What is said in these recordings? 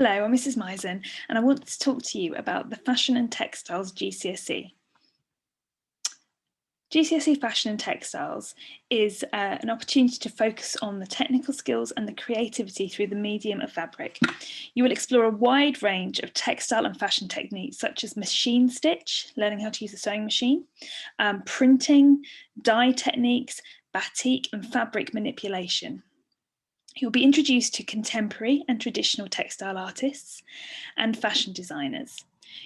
Hello, I'm Mrs. Misen, and I want to talk to you about the Fashion and Textiles GCSE. GCSE Fashion and Textiles is an opportunity to focus on the technical skills and the creativity through the medium of fabric. You will explore a wide range of textile and fashion techniques such as machine stitch, learning how to use a sewing machine, printing, dye techniques, batik and fabric manipulation. You'll be introduced to contemporary and traditional textile artists and fashion designers.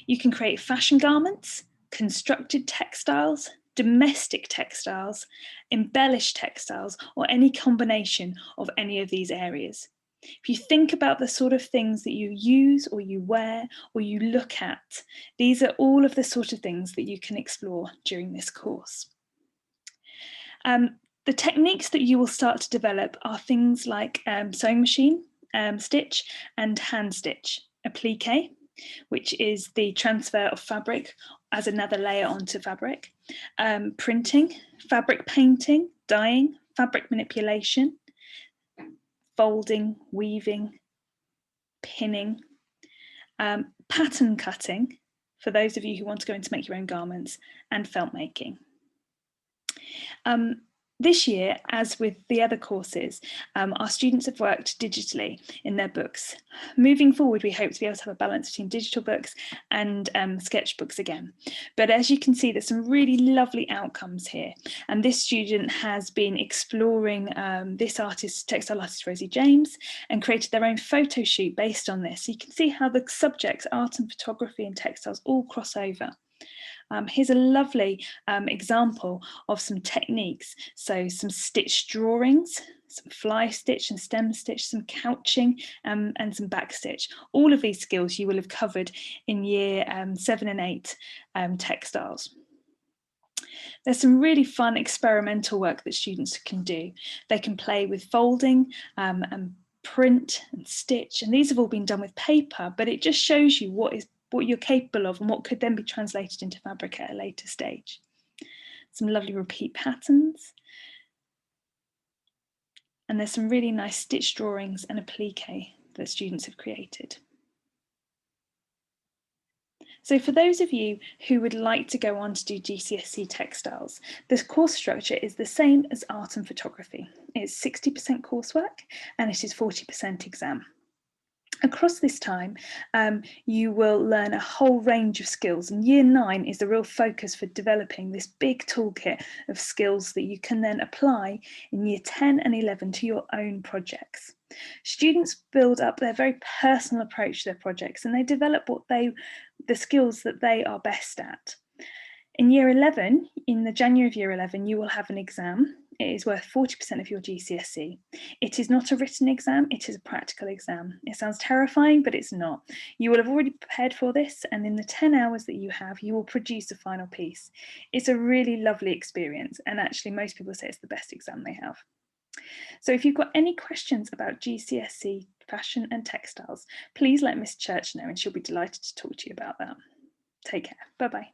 You can create fashion garments, constructed textiles, domestic textiles, embellished textiles, or any combination of any of these areas. If you think about the sort of things that you use or you wear or you look at, these are all of the sort of things that you can explore during this course. The techniques that you will start to develop are things like sewing machine, stitch and hand stitch, applique, which is the transfer of fabric as another layer onto fabric, printing, fabric painting, dyeing, fabric manipulation, folding, weaving, pinning, pattern cutting, for those of you who want to go in to make your own garments, and felt making. This year, as with the other courses, our students have worked digitally in their books. Moving forward, we hope to be able to have a balance between digital books and sketchbooks again. But as you can see, there's some really lovely outcomes here. And this student has been exploring this artist, textile artist Rosie James, and created their own photo shoot based on this. So you can see how the subjects, art and photography and textiles, all cross over. Here's a lovely example of some techniques. So some stitch drawings, some fly stitch and stem stitch, some couching and some back stitch. All of these skills you will have covered in year 7 and 8 textiles. There's some really fun experimental work that students can do. They can play with folding and print and stitch, and these have all been done with paper, but it just shows you what you're capable of and what could then be translated into fabric at a later stage. Some lovely repeat patterns. And there's some really nice stitch drawings and applique that students have created. So for those of you who would like to go on to do GCSE textiles, this course structure is the same as art and photography. It's 60% coursework and it is 40% exam. Across this time, you will learn a whole range of skills, and year 9 is the real focus for developing this big toolkit of skills that you can then apply in year 10 and 11 to your own projects. Students build up their very personal approach to their projects, and they develop the skills that they are best at. In year 11, in the January of year 11, you will have an exam. It is worth 40% of your GCSE. It is not a written exam, it is a practical exam. It sounds terrifying, but it's not. You will have already prepared for this, and in the 10 hours that you have, you will produce a final piece. It's a really lovely experience, and actually most people say it's the best exam they have. So if you've got any questions about GCSE, fashion and textiles, please let Miss Church know and she'll be delighted to talk to you about that. Take care. Bye-bye.